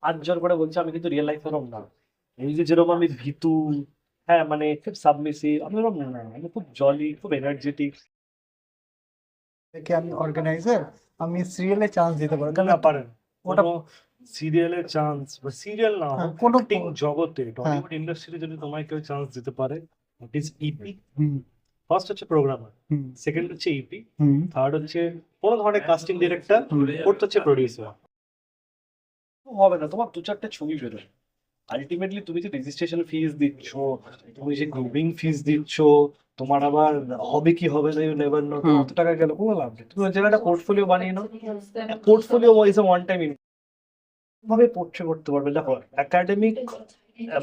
হাত জোর করে বলছি আমি কিন্তু রিয়েল লাইফ এরকম না। এই যে যেরকম আমি ভীতু, হ্যাঁ মানে খুব সাবমিসিভ, আমি ওরকম না, আমি খুব জলি, খুব এনার্জেটিক। কি আমি অর্গানাইজার, আমি সিরিয়ালে চান্স দিতে পারবো কারণ না পারেন ওটা কোনো সিরিয়ালের চান্স, বা সিরিয়াল না হ্যাঁ, হোক, কোনো অ্যাক্টিং জগতে হ্যাঁ টলিউড ইন্ডাস্ট্রিতে যদি তোমায় কেউ চান্স দিতে পারে, it is EP. Hmm first হচ্ছে প্রোগ্রামার, হুম সেকেন্ড হচ্ছে ইপি, হুম থার্ড হচ্ছে কোনো ধরনের কাস্টিং ডিরেক্টর, হুম। ফোর্থ হচ্ছে প্রডিউসার। হবে না, তোমার দু চারটে ছবি বেরোয়, আলটিমেটলি তুমি যে রেজিস্ট্রেশন ফিস দিচ্ছ, তুমি যে গ্রুপিং ফিস দিচ্ছ, তোমার আবার হবে কি হবে না, ইউ নেভার নো, হুম। কত টাকা গেল, কোনো লাভ নেই। তুমি ওই জায়গাটা পোর্টফোলিও বানিয়ে নাও। Portfolio is a one time ভাবে পোর্ট্রে করতে পারবে। দেখো একাডেমিক,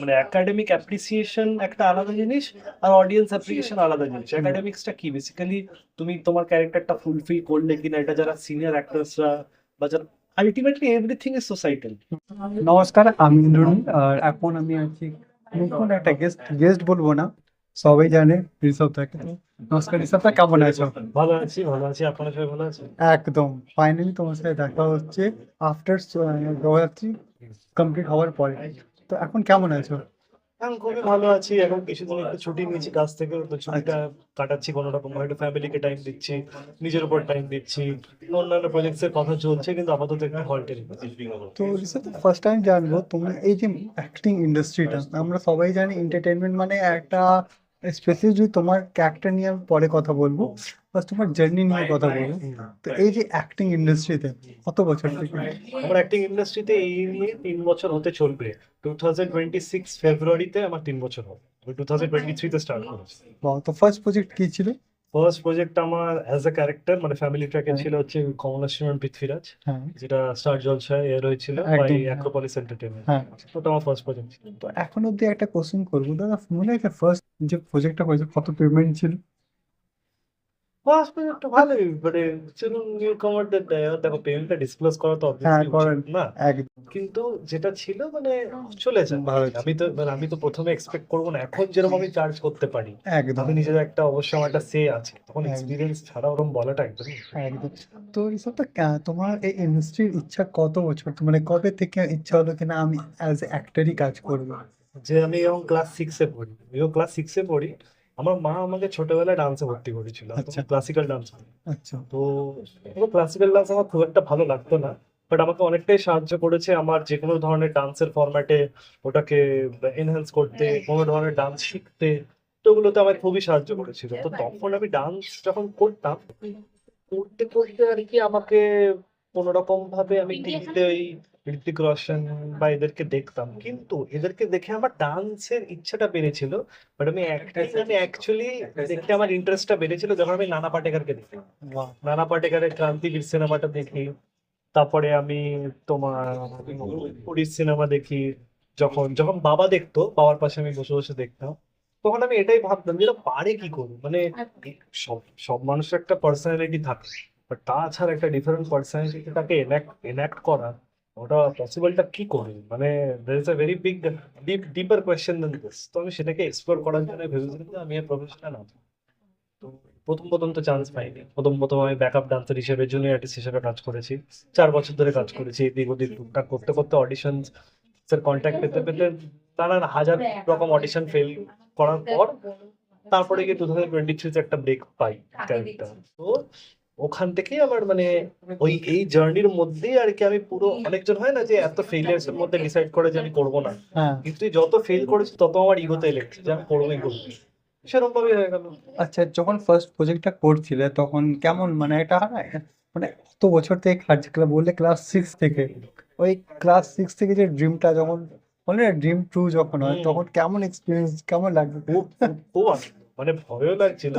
মানে একাডেমিক অ্যাপ্রিসিয়েশন একটা আলাদা জিনিস, আর অডিয়েন্স অ্যাপ্রিসিয়েশন আলাদা জিনিস। একাডেমিক্সটা কি, বেসিক্যালি তুমি তোমার ক্যারেক্টারটা ফুলফিল করলে কিনা, এটা যারা সিনিয়র অ্যাক্টরসরা বা যারা, আলটিমেটলি এভরিথিং ইজ সোসাইটাল। নমস্কার, আমি ইন্দ্রনীল। আর এখন আমি আছি নতুন একটা গেস্ট, গেস্ট বলবো না, সবাই জানে ঋষভ থাকে। নমস্কার ঋষভ দা, কেমন আছো? ভালো আছি, ভালো আছি, আপনারা সবাই ভালো আছেন? একদম ফাইনালি তোমার সাথে দেখা হচ্ছে আফটার নবরাত্রি কমপ্লিট হওয়ার পরে। তো এখন কেমন আছো? এখন খুবই ভালো আছি। এখন কিছুদিন একটু ছুটি নিয়েছি কাজ থেকে, তো ছুটিটা কাটাচ্ছি কোনো রকম, একটু ফ্যামিলিকে টাইম দিচ্ছি, নিজের উপর টাইম দিচ্ছি। অন্যান্য প্রজেক্টস এর কথা চলছে, কিন্তু আপাতত একটু হল্টে রেখেছি। তো ঋষভ, ফার্স্ট টাইম জানবো তুমি এই যে অ্যাক্টিং ইন্ডাস্ট্রিটা, আমরা সবাই জানি এন্টারটেনমেন্ট মানে একটা স্পেসিফিক, যদি তোমার ক্যারেক্টার নিয়ে আমি পরে কথা বলবো, ফার্স্ট তোমার জার্নি নিয়ে কথা বলবো। তো এই যে অ্যাক্টিং ইন্ডাস্ট্রিতে কত বছর থেকে? আমার অ্যাক্টিং ইন্ডাস্ট্রিতে এই নিয়ে 3 বছর হতে চলবে। 2026 ফেব্রুয়ারিতে আমার 3 বছর হবে। আমি 2023-তে স্টার্ট করেছি। তো ফার্স্ট প্রজেক্ট কি ছিল? ফার্স্ট প্রজেক্ট আমার অ্যাজ এ ক্যারেক্টার, মানে ফ্যামিলি ট্র্যাকে হ্যাঁ ছিল হচ্ছে কমলা শিবন পৃথ্বীরাজ, হ্যাঁ যেটা স্টার জলসায় এর হয়েছিল বাই একদম হ্যাঁ অ্যাক্রোপলিস এন্টারটেনমেন্ট। হ্যাঁ। ওটা আমার ফার্স্ট প্রজেক্ট ছিল। তো এখন অব্দি একটা কোশ্চেন করবো দাদা, মনে আছে ফার্স্ট যে প্রজেক্টটা করেছে কত পেমেন্ট ছিল? ফার্স্ট প্রজেক্টটা ভালোই, মানে চলুন নিউ কামারদের দেয়, দেখো পেমেন্টটা ডিসক্লোজ করা তো হ্যাঁ অবভিয়াসলি করেন উচিত না, একদম। কিন্তু যেটা ছিল মানে চলে যায়। ভালো আমি তো প্রথমে এক্সপেক্ট করবো না, এখন যেরকম আমি চার্জ করতে পারি, একদম আমি নিজের একটা অবশ্যই আমার একটা সে আছে, তখন একদম এক্সপিরিয়েন্স ছাড়া ওরকম বলাটা একদমই। একদম। তো ঋষভ দা, তোমার এই ইন্ডাস্ট্রির ইচ্ছা কত বছর, মানে কবে থেকে ইচ্ছা হলো কিনা আমি অ্যাজ এ অ্যাক্টরই কাজ করবো? যে আমি যখন ক্লাস 6-এ পড়ি, আমার মা আমাকে ছোটবেলায় ডান্সে ভর্তি করেছিল, আচ্ছা ক্লাসিক্যাল ডান্স। আচ্ছা। তো ক্লাসিক্যাল ডান্স আমার খুব একটা ভালো লাগতো না, বাট আমাকে অনেকটাই সাহায্য করেছে আমার যে কোনো ধরনের ডান্সের ফরম্যাটে ওটাকে এনহ্যান্স করতে, কোনো ধরনের ডান্স শিখতে। তো ওগুলোতে আমার খুবই সাহায্য করেছিল। তো তখন আমি ডান্স যখন করতাম, করতে করতে আর কি আমাকে কোনো রকম ভাবে আমি টিভিতে ওই ঋতিক রোশন বা এদেরকে দেখতাম, কিন্তু এদেরকে দেখে আমার ডান্সের ইচ্ছাটা বেড়েছিল। বাট আমি অ্যাকচুয়ালি দেখে আমার ইন্টারেস্টটা বেড়েছিল যখন আমি নানা পাটেকরকে দেখি। বাহ। নানা পাটেকরের ক্রান্তিবীর সিনেমাটা দেখি, তারপরে আমি তোমার পুরীর সিনেমা দেখি। যখন যখন বাবা দেখতো, বাবার পাশে আমি বসে বসে দেখতাম, তখন আমি এটাই ভাবতাম যে এরা পারে কি করে, মানে সব সব মানুষের একটা পার্সোনালিটি থাকে, বাট তাছাড়া একটা ডিফারেন্ট পার্সোনালিটিটাকে এনাক্ট করা, ওটা পসিবলটা কি করে, মানে there is a very big deeper question than this. তো আমি সেটাকে এক্সপ্লোর করার জন্য ভেবেছিলাম যে আমি আর প্রফেশনাল না। তো প্রথম প্রথম তো চান্স পাইনি, প্রথম প্রথম আমি ব্যাকআপ ডান্সার হিসেবে, জুনিয়র আর্টিস্ট হিসেবে কাজ করেছি। 4 বছর ধরে কাজ করেছি, এদিক ওদিক টুকটাক করতে করতে অডিশন স্যার কন্ট্যাক্ট পেতে পেতে নানান হাজার রকম অডিশন ফেল করার পর, তারপরে গিয়ে 2023-তে একটা ব্রেক পাই ক্যারেক্টার। তো ওখান থেকেই আমার মানে ওই এই জার্নির মধ্যেই আর কি আমি পুরো, অনেকজন হয় না যে এত ফেলিয়ার্স এর মধ্যে ডিসাইড করে যে আমি করবো না, হ্যাঁ কিন্তু যত ফেল করেছি তত আমার ইগোতে লেগেছে যে আমি করবোই করবো, সেরকম ভাবেই হয়ে গেল। আচ্ছা, যখন ফার্স্ট প্রজেক্টটা করছিলে তখন কেমন, মানে এটা হয় না, মানে কত বছর থেকে খাটছে, বললে ক্লাস সিক্স থেকে, ওই ক্লাস সিক্স থেকে যে ড্রিমটা যখন বলে না, ড্রিম ট্রু যখন হয়, হুম, তখন কেমন এক্সপিরিয়েন্স, কেমন লাগবে? খুব খুব খুব আনন্দ, মানে ভয়ও লাগছিল,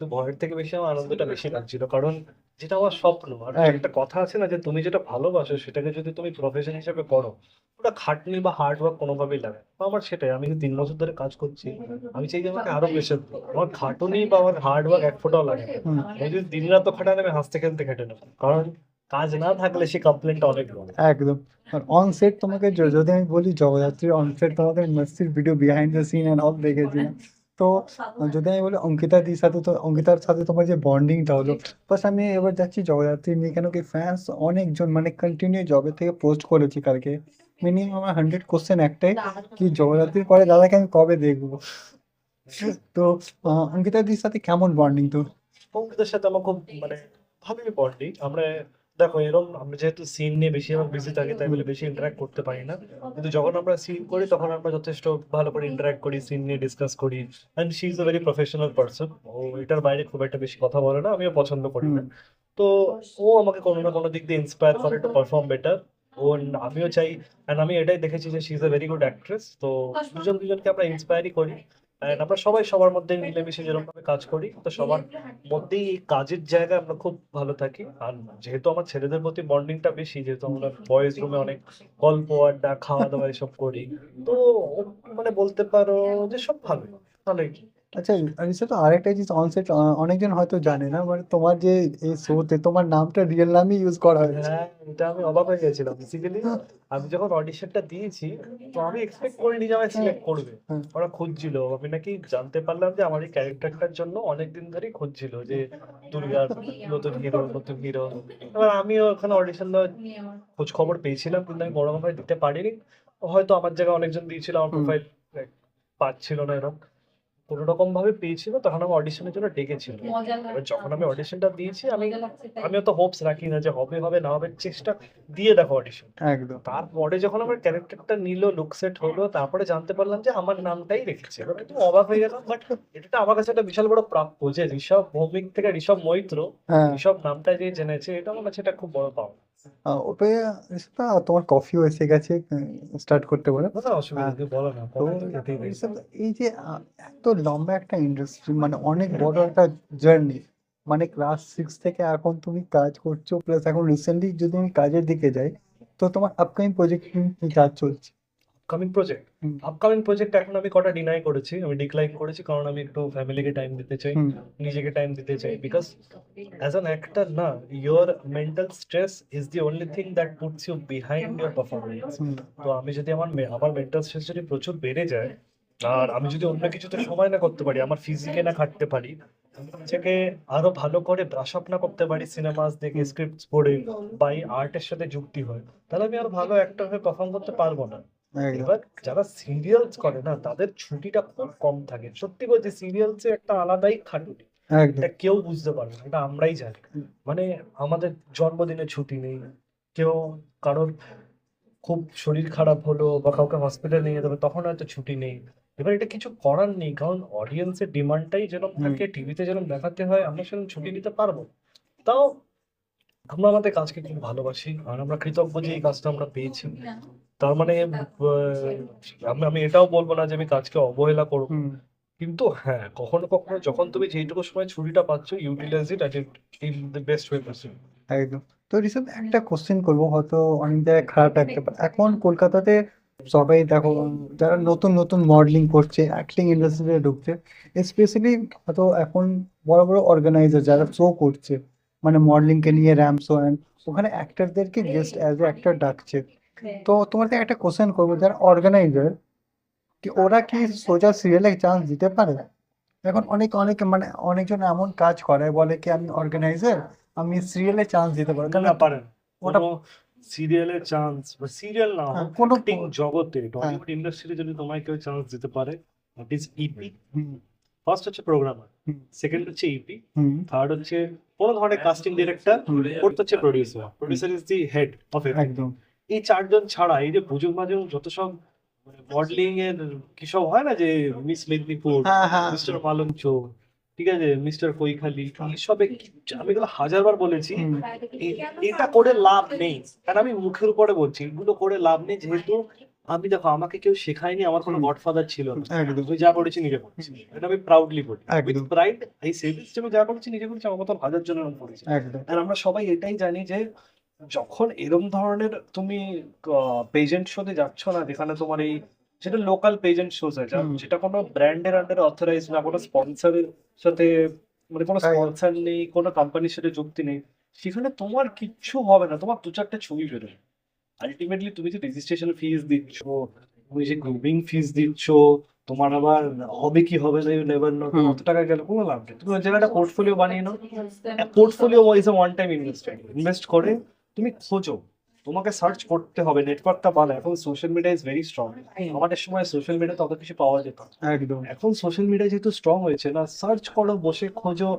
তো ভয়ের থেকে বেশি আমার আনন্দটা বেশি লাগছিল, কারণ যেটা আমার স্বপ্ন। আর একটা কথা আছে না, যে তুমি যেটা ভালোবাসো সেটাকে যদি তুমি প্রফেশন হিসেবে করো, ওটা খাটনি বা হার্ড ওয়ার্ক কোনোভাবেই লাগে না। তো আমার সেটাই, আমি যে 3 বছর ধরে কাজ করছি, আমি চাই যে আমাকে আরো বেশি, আমার খাটুনি বা আমার হার্ড ওয়ার্ক এক ফোঁটাও লাগে না। হুম, আমি যদি দিন রাত খাটান, আমি হাসতে খেলতে খেটে নেবো, কারণ কাজ না থাকলে সে কমপ্লেনটা অনেক বড়। একদম। আর অন সেট তোমাকে যদি আমি বলি, জগদ্ধাত্রীর অন সেট তোমাদের মস্তির video behind the scene and all দেখেছিলাম। তো যদি আমি বলি অঙ্কিতা দির সাথে, তো অঙ্কিতার সাথে তোমার যে বন্ডিংটা হলো, বাস আমি এবার যাচ্ছি জগদ্ধাত্রী নিয়ে, কেন কি ফ্যান্স অনেকজন মানে কন্টিনিউ জবে থেকে পোস্ট করেছি কালকে মিনিমাম আমার 100 কোশ্চেন একটাই, কি জগদ্ধাত্রীর পরে দাদাকে আমি কবে দেখবো। তো অঙ্কিতাদির সাথে কেমন বন্ডিং তো? অঙ্কিতার সাথে আমার খুব মানে ভালোই বন্ডিং। আমরা দেখো এরকম আমরা যেহেতু সিন নিয়ে বেশিরভাগ বিজি থাকি তাই বলে বেশি ইন্টারাক্ট করতে পারি না, কিন্তু যখন আমরা সিন করি তখন আমরা যথেষ্ট ভালো করে ইন্টারাক্ট করি, সিন নিয়ে ডিসকাস করি। And she is a very professional person. ও এটার বাইরে খুব একটা বেশি কথা বলে না, আমিও পছন্দ করি না। তো ও আমাকে কোনো না কোনো দিক দিয়ে ইন্সপায়ার করে টু পারফর্ম বেটার। ও আমিও চাই, অ্যান্ড আমি এটাই দেখেছি যে she is a very good actress. তো দুজন দুজনকে আমরা ইন্সপায়ারই করি। And আমরা সবাই সবার মধ্যে মিলেমিশে যেরকম ভাবে কাজ করি, তো সবার মধ্যেই এই কাজের জায়গায় আমরা খুব ভালো থাকি। আর যেহেতু আমার ছেলেদের প্রতি বন্ডিংটা বেশি, যেহেতু আমরা বয়েজ রুমে অনেক গল্প আড্ডা খাওয়া দাওয়া এসব করি, তো মানে বলতে পারো যে সব ভালোই ভালোই। আচ্ছা, ঋষা, তো আরেকটা জিনিস অনসেট অনেকজন হয়তো জানে না, মানে তোমার যে এই শোতে তোমার নামটা রিয়েল নামই ইউজ করা হয়েছে। হ্যাঁ, এটা আমি অবাক হয়ে গেছিলাম বেসিক্যালি। আমি যখন অডিশনটা দিয়েছি, তো আমি এক্সপেক্ট করিনি যে আমায় সিলেক্ট করবে। হ্যাঁ, ওরা খুঁজছিল, আমি নাকি জানতে পারলাম যে আমার এই ক্যারেক্টারটার জন্য অনেকদিন ধরেই খুঁজছিল যে দুর্গার নতুন হিরো নতুন হিরো। এবার আমিও ওখানে অডিশন খোঁজ খবর পেয়েছিলাম, কিন্তু আমি বড় ভাবে দিতে পারিনি। হয়তো আমার জায়গায় অনেকজন দিয়েছিল, আমার প্রোফাইল পাচ্ছিল না এরকম কোনো রকম ভাবে পেয়েছিল, তখন আমি অডিশনের জন্য ডেকেছিল। এবার যখন আমি অডিশনটা দিয়েছি, আমি আমি অত হোপস রাখি না যে হবে হবে না হবে, চেষ্টা দিয়ে দেখো অডিশন। একদম। তারপরে যখন আমার ক্যারেক্টারটা নিল, লুক সেট হলো, তারপরে জানতে পারলাম যে আমার নামটাই রেখেছে। এবার একটু অবাক হয়ে গেলাম, বাট এটা আমার কাছে একটা বিশাল বড় প্রাপ্য যে ঋষভ ভৌমিক থেকে ঋষভ মৈত্র, হ্যাঁ, ঋষভ নামটা যে জেনেছে, এটা আমার কাছে এটা খুব বড় পাওয়া। ওটা ঋষা, তোমার কফিও এসে গেছে, স্টার্ট করতে বলে। না অসুবিধা নেই, বলো না, তো কফি তো খেতেই দেয়। ঋষভ, এই যে এত লম্বা একটা ইন্ডাস্ট্রি, মানে অনেক বড় একটা জার্নি, মানে ক্লাস 6 থেকে এখন তুমি কাজ করছো, প্লাস এখন রিসেন্টলি যদি আমি কাজের দিকে যাই, তো তোমার আপকামিং প্রজেক্ট কি কাজ চলছে? আপকামিং প্রজেক্ট, হুম, আপকামিং প্রজেক্ট এখন আমি কটা ডিনাই করেছি, আমি ডিক্লাইন করেছি, কারণ আমি একটু ফ্যামিলিকে টাইম দিতে চাই, হুম, নিজেকে টাইম দিতে চাই। বিকজ অ্যাজ অ্যান অ্যাক্টর না, your mental stress is the only thing that puts you behind your performance. Hmm, তো আমি যদি আমার মেন্টাল স্ট্রেস যদি প্রচুর বেড়ে যায়, আর আমি যদি অন্য কিছুতে সময় না করতে পারি, আমার ফিজিকে না খাটতে পারি, আমি নিজেকে আরো ভালো করে ব্রাশ আপ না করতে পারি সিনেমাস দেখে, হুম, স্ক্রিপ্টস পড়ে, বা এই আর্টের সাথে যুক্তি হয়, তাহলে আমি আরো ভালো অ্যাক্টর হয়ে পারফর্ম করতে পারবো না। একদম, এবার যারা সিরিয়ালস করে না, তাদের ছুটিটা খুব কম থাকে। সত্যি বলছি, সিরিয়ালসে একটা আলাদাই খাটুনি, একদম, এটা কেউ বুঝতে পারবে না, এটা আমরাই জানি। মানে আমাদের জন্মদিনে ছুটি নেই, কেউ কারোর খুব শরীর খারাপ হলো বা কাউকে হসপিটাল নিয়ে যেতে হবে, তখন হয়তো ছুটি নেই। এবার এটা কিছু করার নেই, কারণ অডিয়েন্সের ডিমান্ডটাই যেরকম হুম, থাকে, টিভিতে যেরকম দেখাতে হয়, আমরা সেরকম ছুটি নিতে পারবো। তাও আমরা আমাদের কাজকে খুব ভালোবাসি, আর আমরা কৃতজ্ঞ যে এই কাজটা আমরা পেয়েছি। তার মানে আমি আমি এটাও বলবো না যে আমি কাজকে অবহেলা করবো, হুম, কিন্তু হ্যাঁ, কখনো কখনো যখন তুমি যেইটুকু সময় ছুটিটা পাচ্ছ, utilize it at in the best way possible. একদম। তো ঋষভ, একটা কোশ্চেন করবো, হয়তো অনেক জায়গায় খারাপ লাগতে পারে। এখন কলকাতাতে সবাই দেখো, যারা নতুন নতুন মডেলিং করছে, অ্যাক্টিং ইন্ডাস্ট্রিতে ঢুকছে, স্পেশালি হয়তো এখন বড় বড় অর্গানাইজার যারা শো করছে, মানে মডেলিংকে নিয়ে র্যাম্প শো, অ্যান্ড ওখানে অ্যাক্টরদেরকে গেস্ট অ্যাজ এ অ্যাক্টর ডাকছে। তো তোমার থেকে একটা কোশ্চেন করবো, যারা অর্গানাইজার, কি ওরা কি সোজা সিরিয়ালে চান্স দিতে পারে? এখন অনেক অনেক মানে অনেকজন এমন কাজ করে, বলে কি আমি অর্গানাইজার, আমি সিরিয়ালে চান্স দিতে পারবো, কারণ না পারেন, ওটা কোনো সিরিয়ালের চান্স বা সিরিয়াল না হ্যাঁ, হোক, কোনো অ্যাক্টিং জগতে হ্যাঁ, টলিউড ইন্ডাস্ট্রিতে যদি তোমায় কেউ চান্স দিতে পারে, that is EP. Hmm, first হচ্ছে প্রোগ্রামার, হুম, সেকেন্ড হচ্ছে ইপি, হুম, থার্ড হচ্ছে কোনো ধরনের কাস্টিং ডিরেক্টর, হুম, ফোর্থ হচ্ছে producer. Producer is the head of everything. একদম, এই চারজন ছাড়া এই যে বুজুর্গ মাজুর যত সব মডেলিং এর কি সব হয় না, যে মিস মেদিনীপুর, হ্যাঁ, হ্যাঁ, মিস্টার মালঞ্চ, ঠিক আছে, মিস্টার কৈখালি, এইসবে আমি এগুলো হাজারবার বলেছি, হুম, এ- এটা করে লাভ নেই। কারণ আমি মুখের উপরে বলছি, এগুলো করে লাভ নেই, যেহেতু আমি দেখো আমাকে কেউ শেখায়নি, আমার কোনো হুম, গডফাদার ছিল না। একদম, আমি যা করেছি নিজে করেছি, এটা আমি প্রাউডলি বলি, উইথ একদম, প্রাইড আই সে দিস, আমি যা করেছি নিজে করেছি, আমার মতো হাজার জনের এরকম করেছি। একদম, আর আমরা সবাই এটাই জানি যে যখন এরম ধরনের তুমি পেজেন্ট শোতে যাচ্ছ না, যেখানে তোমার এই যেটা লোকাল পেজেন্ট শোজ হয়, হুম, যেটা কোনো ব্র্যান্ডের আন্ডারে অথরাইজ না, কোনো স্পন্সরের সাথে, মানে কোনো তাই, স্পন্সর নেই, কোনো কোম্পানির সাথে যুক্তি নেই, সেখানে তোমার কিচ্ছু হবে না, তোমার দু চারটে ছবি বেরোবে। আলটিমেটলি তুমি যে রেজিস্ট্রেশন ফিস দিচ্ছ, তুমি যে গ্রুমিং ফিস দিচ্ছ, তোমার আবার হবে কি হবে না, ইউ নেভার নো, হুম, কত টাকা গেল কোনো লাভ নেই। তুমি ওই জায়গাটা পোর্টফোলিও বানিয়ে নাও। Portfolio is a one time investment, invest করে তুমি খোঁজো তোমাকে সার্চ করতে হবে, নেটওয়ার্কটা ভালো। এখন social media is very strong. আমাদের সময় সোশ্যাল মিডিয়াতে অত কিছু পাওয়া যেত না। একদম। এখন সোশ্যাল মিডিয়া যেহেতু স্ট্রং হয়েছে না, সার্চ করো, বসে খোঁজো।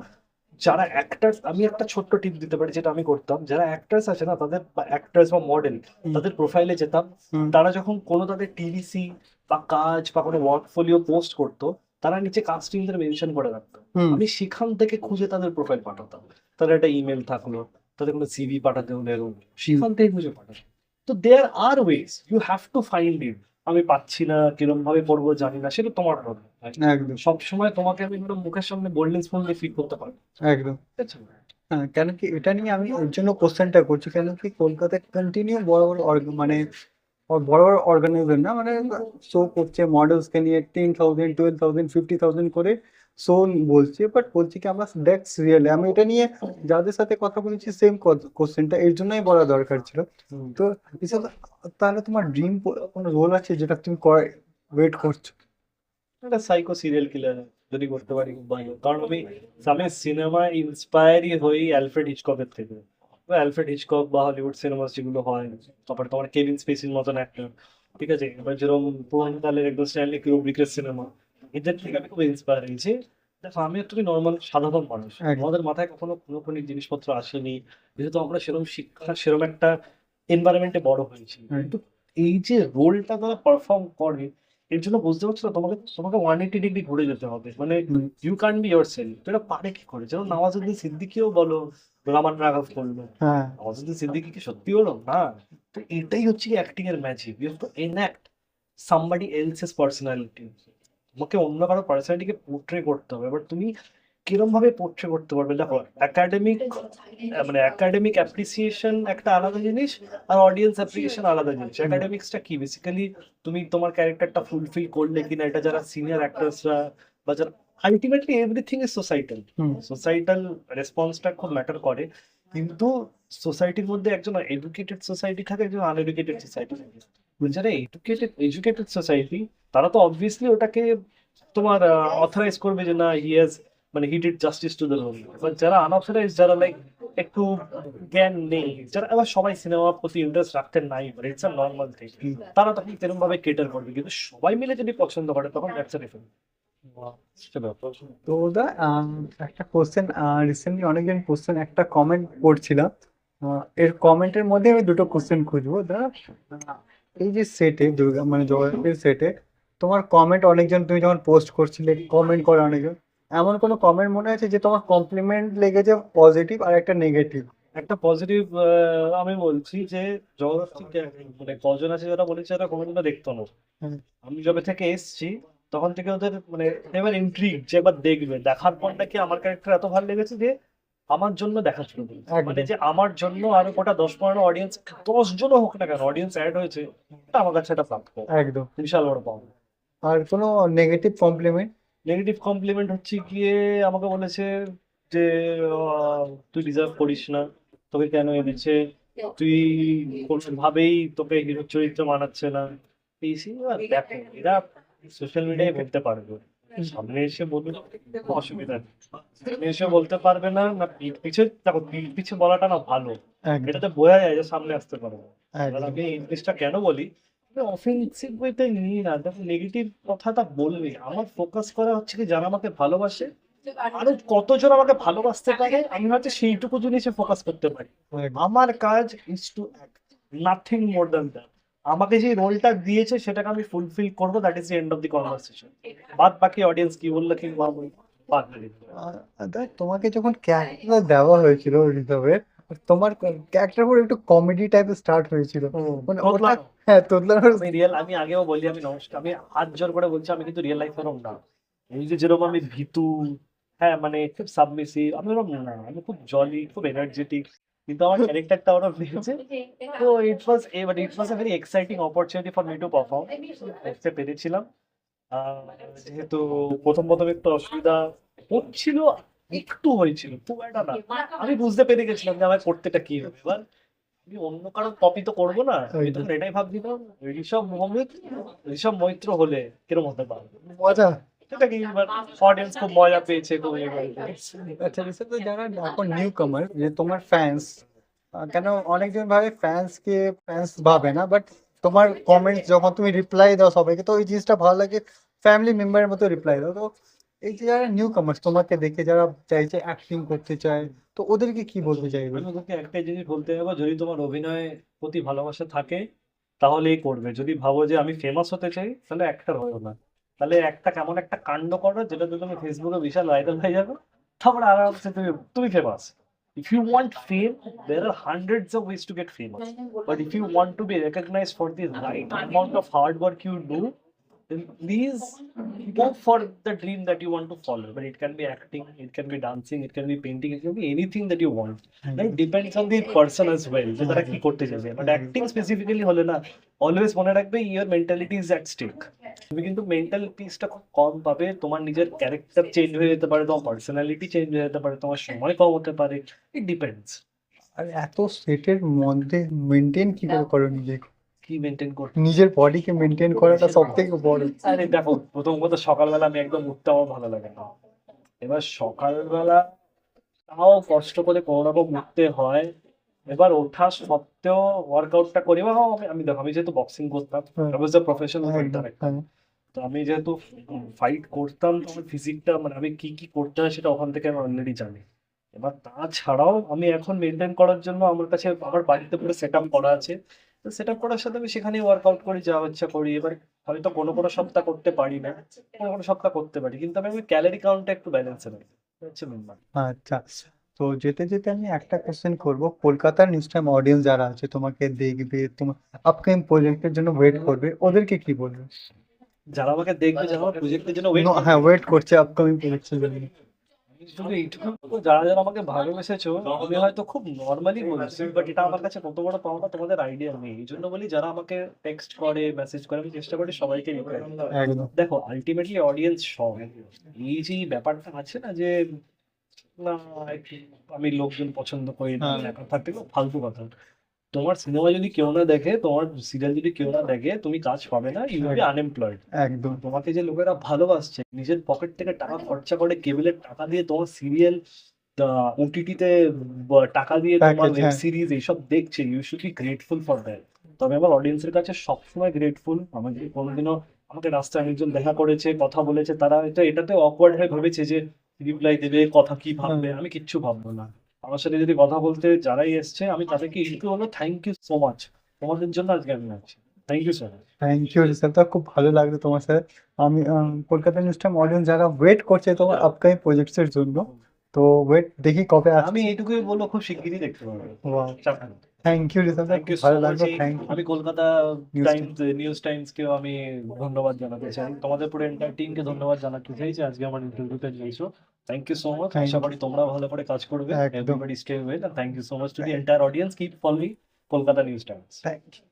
যারা অ্যাক্টার্স, আমি একটা ছোট্ট টিপ দিতে পারি যেটা আমি করতাম, যারা অ্যাক্টার্স আছে না তাদের, অ্যাক্টার্স বা মডেল, হুম, তাদের প্রোফাইলে যেতাম। হুম, তারা যখন কোনো তাদের টিভিসি বা কাজ বা কোনো ওয়ার্কফোলিও পোস্ট করতো, তারা নিচে কাস্টিংদের মেনশন করে রাখতো। হুম, আমি সেখান থেকে খুঁজে তাদের প্রোফাইল পাঠাতাম। তাদের একটা ইমেল থাকলো, তাদের কোনো সিভি পাঠাতে হলে এরকম, সেখান থেকে খুঁজে পাঠাতাম। তো there are ways, you have to find it. আমি পাচ্ছি না, কিরম ভাবে পড়বো জানি না, সেটা তোমার প্রবলেম। একদম, সবসময় তোমাকে আমি কোনো মুখের সামনে গোল্ডেন স্পুন দিয়ে ফিট করতে পারবো না, একদম। ঠিক আছে? হ্যাঁ, কেন কি এটা নিয়ে আমি এর জন্য কোশ্চেনটা করছি, কেন কি কলকাতায় কন্টিনিউ বড় বড় মানে বড় বড় অর্গানাইজেশন না, মানে শো করছে মডেলসকে নিয়ে 10,000 12,000 50,000 করে শো বলছে, বাট বলছি কি আমরা দ্যাটস রিয়েলি, আমি এটা নিয়ে যাদের সাথে কথা বলেছি সেম কোশ্চেনটা এর জন্যই বলা দরকার ছিল। হুম। তো এসব, তাহলে তোমার ড্রিম কোনো রোল আছে যেটা তুমি ওয়েট করছো? একটা সাইকো সিরিয়াল কিলার যদি করতে পারি খুব ভালো, কারণ আমি সিনেমা ইন্সপায়ারই হই অ্যালফ্রেড হিচককের থেকে। অ্যালফ্রেড হিচকক বা হলিউড সিনেমা যেগুলো হয়, তারপরে তোমার কেভিন স্পেসির মতন অ্যাক্টর, ঠিক আছে, এবার যেরকম পুরোনো কালের একদম স্ট্যানলি কিউব্রিকের সিনেমা, এদের থেকে আমি খুব ইন্সপায়ার হয়েছি। দেখো, আমি একটু নর্মাল সাধারণ মানুষ, একদম। আমাদের মাথায় কখনো কোনো কোনো জিনিসপত্র আসেনি, যেহেতু আমরা সেরকম শিক্ষা, সেরকম একটা এনভায়রনমেন্টে বড় হয়েছি। কিন্তু এই যে রোলটা তারা পারফর্ম করে, এর জন্য বুঝতে পারছো না, তোমাকে তোমাকে 180 ডিগ্রি ঘুরে যেতে হবে, মানে hmm, you can be yourself. তো এটা পারে কি করে? যেমন নওয়াজুদ্দিন সিদ্দিকীও বলো, রামান রাঘব করলো, হ্যাঁ, নওয়াজুদ্দিন সিদ্দিকী কি সত্যি হলো না? তো এটাই হচ্ছে অ্যাক্টিং এর magic, you have to enact somebody else's personality. তোমাকে অন্য কারো পার্সোনালিটিকে পোর্ট্রে করতে হবে। এবার তুমি কিরম ভাবে পোর্ট্রে করতে পারবে? দেখো, একাডেমিক, মানে একাডেমিক অ্যাপ্রিসিয়েশন একটা আলাদা জিনিস, আর অডিয়েন্স অ্যাপ্রিসিয়েশন আলাদা জিনিস। হুম, একাডেমিক্সটা কি? বেসিক্যালি তুমি তোমার ক্যারেক্টারটা ফুলফিল করলে কিনা, এটা যারা সিনিয়র অ্যাক্টরসরা বা যারা, ultimately everything is societal. Hmm, societal রেসপন্সটা খুব ম্যাটার করে। কিন্তু সোসাইটির মধ্যে একজন এডুকেটেড সোসাইটি থাকে, একজন আনএডুকেটেড সোসাইটি থাকে। যারা এডুকেটেড সোসাইটি, তারা তো অবভিয়াসলি ওটাকে তোমার অথরাইজ করবে যে না, হি হ্যাজ, মানে he did justice to the role. এবার যারা আনঅথরাইজ, যারা লাইক একটু জ্ঞান নেই, যারা আবার সবাই সিনেমার প্রতি ইন্টারেস্ট রাখতে নাই, ইটস আ নর্মাল থিং, হুম। তারা তখন তেরকম ভাবে কেটার করবে। কিন্তু সবাই মিলে যদি পছন্দ করে, তখন দ্যাটস আ ডিফারেন্ট। তো ওদা, একটা কোশ্চেন, রিসেন্টলি অনেকজন কোশ্চেন একটা কমেন্ট পড়ছিলাম, এর কমেন্টের মধ্যে আমি দুটো কোশ্চেন খুঁজবো দা। এই যে সেটে দুর্গা মানে জগন্নাথের সেটে তোমার কমেন্ট অনেকজন, তুমি যখন পোস্ট করছিলে কমেন্ট করে অনেকজন, এমন কোনো কমেন্ট মনে আছে যে তোমার কমপ্লিমেন্ট লেগেছে পজিটিভ আর একটা নেগেটিভ? একটা পজিটিভ, আমি বলছি যে জগদ্ধাত্রী মানে কজন আছে যারা বলেছে এরা কমেন্টটা দেখতো না। আমি যবে থেকে এসছি তখন থেকে ওদের মানে এবার ইন্ট্রিগ যে একবার দেখবে, দেখার পর নাকি আমার ক্যারেক্টার এত ভালো লেগেছে যে আমার জন্য দেখা শুরু করেছে। মানে একদম, যে আমার জন্য আরো কটা 10-15 অডিয়েন্স, 10 জনও হোক না কেন, অডিয়েন্স অ্যাড হয়েছে, এটা আমার কাছে একটা প্রাপ্য, একদম। বিশাল বড় পাওয়া। আর কোনো নেগেটিভ কমপ্লিমেন্ট? নেগেটিভ কমপ্লিমেন্ট হচ্ছে গিয়ে আমাকে বলেছে যে আহ, তুই ডিজার্ভ করিস না, তোকে কেন এনেছে, তুই কোনোভাবেই তোকে হিরো চরিত্র মানাচ্ছে না। এই সেই, আর দেখো, এরা সোশ্যাল মিডিয়ায় বলতে পারবে, সামনে এসে বলুন, কোনো অসুবিধা নেই। সামনে এসে বলতে পারবে না, না পিঠ পিছে, দেখো পিঠ পিছে বলাটা না ভালো, একদম, এটাতে বোঝা যায় যে সামনে আসতে পারবে। এবার একদম, আমি এই জিনিসটা কেন বলি, অফেন্সিভ ওয়েতে নিই না, দেখো নেগেটিভ কথাটা বলবি, আমার ফোকাস করা হচ্ছে কি যারা আমাকে ভালোবাসে, আরো কতজন আমাকে ভালোবাসতে পারে, আমি হয়তো সেইটুকু জিনিসে ফোকাস করতে পারি। একদম। আমার কাজ is to act, nothing more than that. আমাকে যে রোলটা দিয়েছে সেটাকে আমি ফুলফিল করবো, that is the end of the conversation. বাদ বাকি অডিয়েন্স কি বললো কি বা বাদ বাকি। দেখ, তোমাকে যখন ক্যারেক্টার দেওয়া হয়েছিল ঋষভে, তোমার ক্যারেক্টার পুরো একটু কমেডি টাইপের স্টার্ট হয়েছিল, মানে ওটা। তোতলানো। হ্যাঁ, তোতলার। আমি আগেও বলি, আমি নমস্কার, আমি হাত জোর করে বলছি, আমি কিন্তু রিয়েল লাইফ এরকম না। এই যে যেরকম আমি ভীতু, হ্যাঁ মানে খুব সাবমিসিভ, আমি ওরকম না, আমি খুব জলি, খুব এনার্জেটিক, কিন্তু আমার ক্যারেক্টারটা ওরকম লিখেছে। তো it was a very exciting opportunity for me to perform, করতে পেরেছিলাম। আহ, যেহেতু প্রথম প্রথম একটু অসুবিধা হচ্ছিল, একটু হয়েছিল, খুব একটা না। আমি বুঝতে পেরে গেছিলাম যে আমার করতেটা কি হবে। এবার আমি অন্য কারো কপি তো করবো না, আমি তখন এটাই ভাবছিলাম, ঋষভ মৈত্র হলে কিরম হতে পারে। মজা। সেটা কি, এবার অডিয়েন্স খুব মজা পেয়েছে, খুব ইয়ে করেছে। আচ্ছা, ঋষভ, তো যারা এখন নিউ কামার, যে তোমার ফ্যান্স, কেন অনেকজন ভাবে ফ্যান্স ভাবে না, বাট তোমার কমেন্ট যখন তুমি রিপ্লাই দাও সবাইকে, তো ওই জিনিসটা ভালো লাগে, ফ্যামিলি মেম্বারের মতো রিপ্লাই দাও। তো এই যে যারা নিউ কামার্স তোমাকে দেখে যারা চাইছে অ্যাক্টিং করতে চায়, তো ওদেরকে কি বলতে চাইবে? আমি ওদেরকে একটাই জিনিস বলতে যাবো, যদি তোমার অভিনয় প্রতি ভালোবাসা থাকে তাহলেই করবে। যদি ভাবো যে আমি ফেমাস হতে চাই, তাহলে অ্যাক্টর হতো না। তাহলে একটা কেমন একটা কাণ্ড করো যেটাতে তুমি ফেসবুকে বিশাল ভাইরাল হয়ে যাবে, তারপরে আরামসে তুমি তুমি famous. If you want fame, there are hundreds of ways to get famous. But if you want to be recognized for the right amount of hard work you do, then please go for the dream that you want to follow. But it can be acting, it can be dancing, it can be painting, it can be anything that you want. It depends on the person as well, যে তারা কি করতে চাইছে। But acting specifically হলে না, always মনে রাখবে your mentality is at stake. তুমি কিন্তু মেন্টাল পিসটা খুব কম পাবে। তোমার নিজের ক্যারেক্টার চেঞ্জ হয়ে যেতে পারে, তোমার পার্সোনালিটি চেঞ্জ হয়ে যেতে পারে, তোমার সময় কম হতে পারে। It depends. আর এত সেটের মধ্যে মেনটেন কি করে করো নিজেকে? কি মেনটেন করতে? নিজের বডিকে মেনটেন করাটা সব থেকে বড়। আরে দেখো, প্রথম কথা সকালবেলা আমি একদম উঠতে আমার ভালো লাগে না। এবার সকালবেলা তাও কষ্ট করে কোনো রকম উঠতে হয়। এবার ওঠা সত্ত্বেও ওয়ার্কআউটটা করি। এবার আমি দেখো, আমি যেহেতু বক্সিং করতাম, হ্যাঁ। I was a professional একদম, fighter। হ্যাঁ। তো আমি যেহেতু ফাইট করতাম, তো আমার ফিজিকটা মানে আমি কি কি করতে হয় সেটা ওখান থেকে আমি অলরেডি জানি। এবার তাছাড়াও আমি এখন মেনটেন করার জন্য আমার কাছে আমার বাড়িতে পুরো সেট আপ করা আছে। তো সেট আপ করার সাথে আমি সেখানেই ওয়ার্কআউট করি, যা ইচ্ছা করি। এবার হয়তো কোনো কোনো সপ্তাহ করতে পারি না, কোনো কোনো সপ্তাহ করতে পারি, কিন্তু আমি ক্যালোরি কাউন্টটা একটু ব্যালেন্সে রাখি। এটা হচ্ছে মেন ব্যাপার। আচ্ছা, তো যেতে যেতে আমি একটা কোশ্চেন করব। কলকাতার নিউজ টাইম অডিয়েন্স যারা আছে তোমাকে দেখবে, তোমার আপকামিং প্রজেক্টের জন্য ওয়েট করবে, ওদেরকে কি বলবে? যারা আমাকে দেখবে, যারা আমার প্রজেক্টের জন্য ওয়েট হ্যাঁ, ওয়েট করছে আপকামিং প্রজেক্টের জন্য। শুধু এইটুকু বলবো, যারা যারা আমাকে ভালোবেসেছো, আমি হয়তো খুব নর্মালি বলছি, বাট এটা আমার কাছে কত বড় পাওনা তোমাদের আইডিয়া নেই। এই জন্য বলি, যারা আমাকে টেক্সট করে, মেসেজ করে, আমি চেষ্টা করি সবাইকে রিপ্লাই দিতে। একদম। দেখো, আলটিমেটলি অডিয়েন্স সব, এই যে ব্যাপারটা আছে না, যে না একটু আমি লোকজন পছন্দ করি না, হ্যাঁ। একা থাকতে, খুব ফালতু কথা। তোমার সিনেমা যদি কেউ না দেখে, তোমার সিরিয়াল যদি কেউ না দেখে, তুমি কাজ পাবে না, ইউ উইল বি আনএমপ্লয়েড। একদম। তোমাকে যে লোকেরা ভালোবাসছে, নিজের পকেট থেকে টাকা খরচা করে, কেবলের টাকা দিয়ে তোমার সিরিয়াল, ওটিটিতে টাকা দিয়ে তোমার Package, ওয়েব হ্যাঁ। সিরিজ এইসব দেখছে, you should be grateful for that. তবে আমার অডিয়েন্সের কাছে সবসময় গ্রেটফুল। আমি যদি কোনোদিনও আমাকে রাস্তায় অনেকজন দেখা করেছে, কথা বলেছে, তারা হয়তো এটাতে অকওয়ার্ড হয়ে ভেবেছে যে রিপ্লাই দেবে, কথা কি ভাববে। আমি কিচ্ছু ভাববো না। আমার সাথে যদি কথা বলতে যারাই এসছে, আমি তাদেরকে একটু হলো থ্যাংক ইউ সো মাচ, তোমাদের জন্য আজকে আমি আছি। Thank you so much. Thank you Risalata, খুব ভালো লাগলো তোমার সাথে। আমি কলকাতা নিউজ টাইম অডিয়েন্স যারা ওয়েট করছে তোমার আপকামিং প্রজেক্টসের জন্য, তো ওয়েট দেখি কবে আমি আসছে। এইটুকুই বলবো, খুব শিগগিরই দেখতে পাবে। থ্যাংক ইউ রিসালতা, থ্যাংক খুব ইউ সো ভালো মাচ। লাগলো। Thank you. আমি কলকাতা News টাইমস, নিউজ টাইমসকেও আমি ধন্যবাদ জানাতে চাই। তোমাদের পুরো এন্টার টিমকে ধন্যবাদ জানাতে চাই যে আজকে আমার ইন্টারভিউতে নিয়েছো। Thank you so much. Thank আশা you. করি তোমরা ভালো করে কাজ করবে। একদম। Everybody stay well, and thank you so much to the entire audience. Keep following Kolkata news times. Thank you.